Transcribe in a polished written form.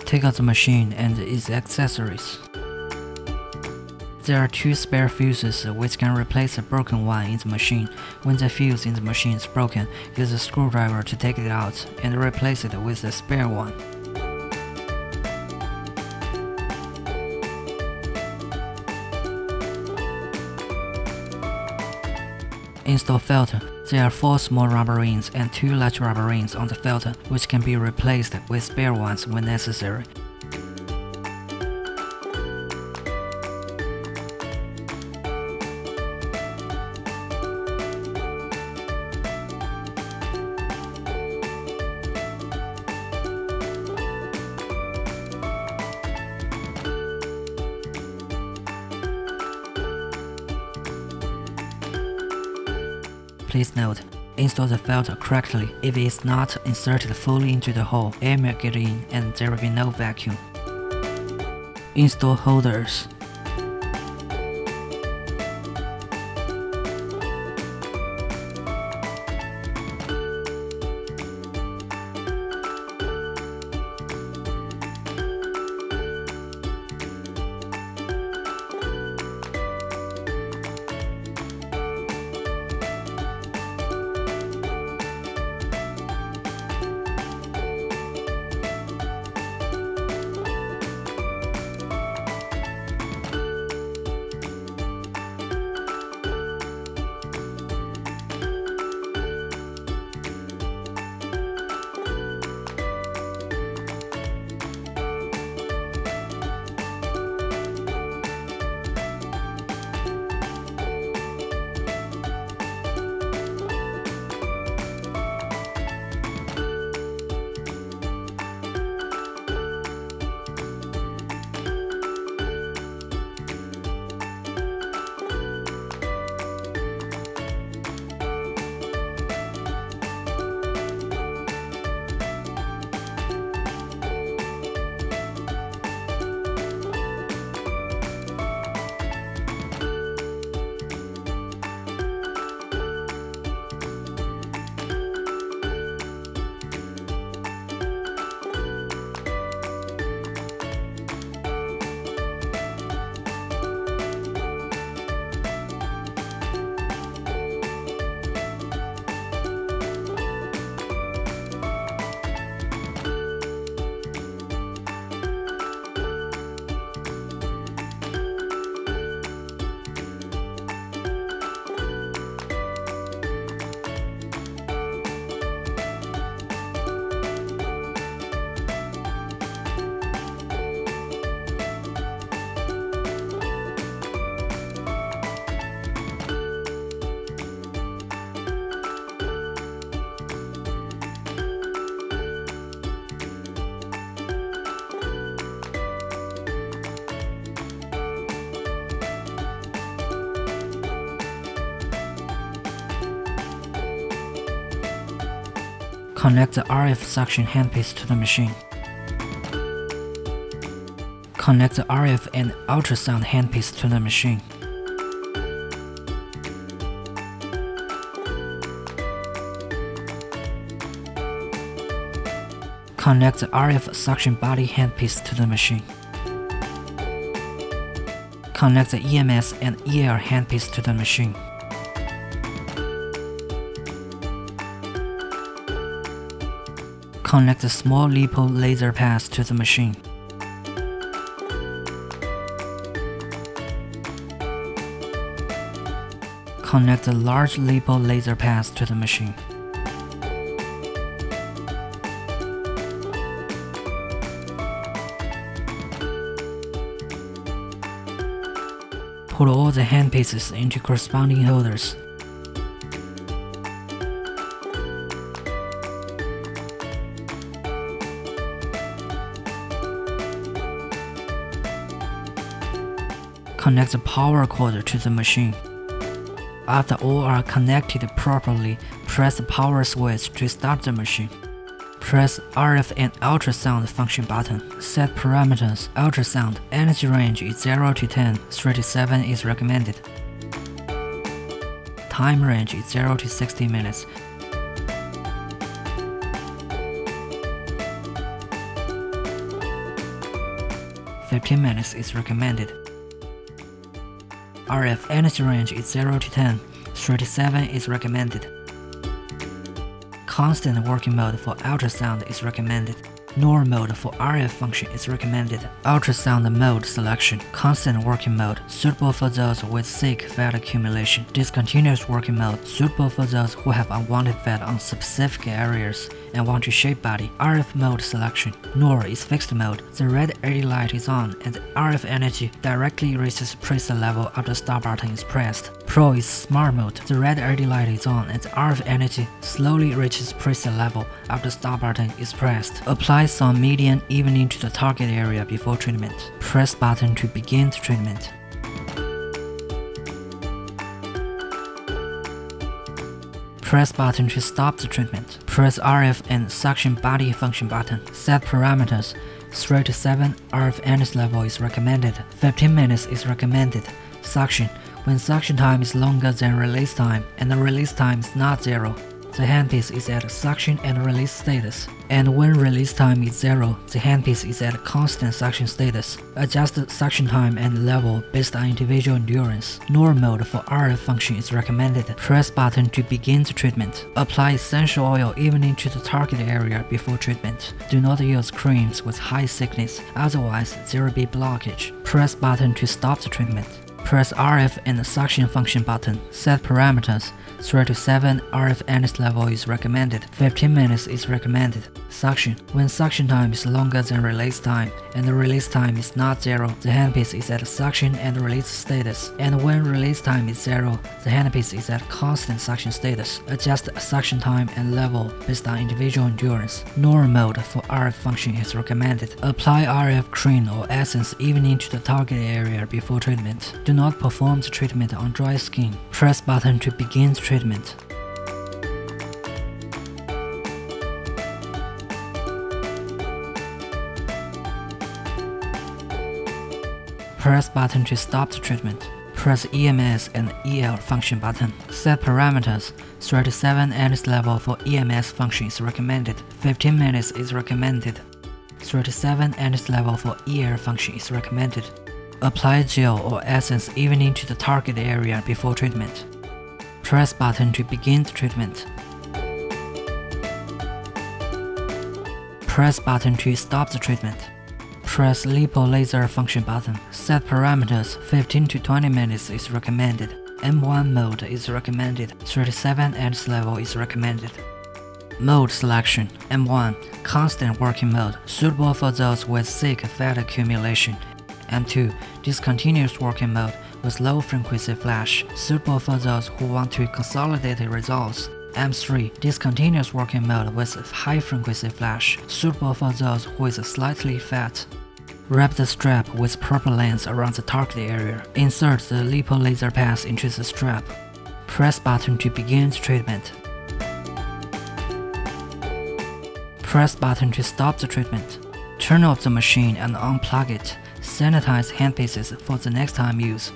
Take out the machine and its accessories. There are 2 spare fuses which can replace the broken one in the machine. When the fuse in the machine is broken, use a screwdriver to take it out and replace it with the spare one. Install filter. There are 4 small rubber rings and 2 large rubber rings on the filter, which can be replaced with spare ones when necessary. Please note, install the filter correctly. If it is not inserted fully into the hole, air may get in and there will be no vacuum. Install holders. Connect the RF suction handpiece to the machine. Connect the RF and ultrasound handpiece to the machine. Connect the RF suction body handpiece to the machine. Connect the EMS&EL handpiece to the machine. Connect the small LiPo laser pass to the machine. Connect the large LiPo laser pass to the machine. Put all the handpieces into corresponding holders. Connect the power cord to the machine. After all are connected properly, press the power switch to start the machine. Press RF and ultrasound function button. Set parameters. Ultrasound. Energy range is 0 to 10. 3 to 7 is recommended. Time range is 0 to 60 minutes. 15 minutes is recommended. RF energy range is 0 to 10, 3 to 7 is recommended. Constant working mode for ultrasound is recommended. NOR mode for RF function is recommended. Ultrasound mode selection, constant working mode, suitable for those with thick fat accumulation. Discontinuous working mode, suitable for those who have unwanted fat on specific areas and want to shape body. RF mode selection, NOR is fixed mode. The red LED light is on and the RF energy directly reaches preset level after the start button is pressed. Pro is smart mode. The red LED light is on and the RF energy slowly reaches preset level after the start button is pressed. Apply some medium evening to the target area before treatment. Press button to begin the treatment. Press button to stop the treatment. Press RF and suction body function button. Set parameters. 3 to 7 RF energy level is recommended. 15 minutes is recommended. Suction. When suction time is longer than release time and the release time is not 0, the handpiece is at suction and release status. And when release time is 0, the handpiece is at constant suction status. Adjust the suction time and level based on individual endurance. NOR mode for RF function is recommended. Press button to begin the treatment. Apply essential oil evenly to the target area before treatment. Do not use creams with high thickness, otherwise there will be blockage. Press button to stop the treatment. Press RF and the suction function button. Set parameters. 3 to 7 RF energy level is recommended. 15 minutes is recommended. Suction. When suction time is longer than release time and the release time is not 0, the handpiece is at suction and release status. And when release time is 0, the handpiece is at constant suction status. Adjust suction time and level based on individual endurance. NOR mode for RF function is recommended. Apply RF cream or essence evenly to the target area before treatment. Do not perform the treatment on dry skin. Press button to begin the treatment. Press button to stop the treatment. Press EMS&EL function button. Set parameters. 3 to 7 energy level for EMS function is recommended. 15 minutes is recommended. 3 to 7 energy level for EL function is recommended. Apply gel or essence evenly to the target area before treatment. Press button to begin the treatment. Press button to stop the treatment. Press lipo laser function button. Set parameters. 15 to 20 minutes is recommended. M1 mode is recommended. 3 to 7 energy level is recommended. Mode selection. M1, constant working mode, suitable for those with thick fat accumulation. M2, discontinuous working mode with low frequency flash, suitable for those who want to consolidate results. M3, discontinuous working mode with high frequency flash, suitable for those who is slightly fat. Wrap the strap with proper length around the target area. Insert the lipo laser pass into the strap. Press button to begin the treatment. Press button to stop the treatment. Turn off the machine and unplug it. Sanitize handpieces for the next time use.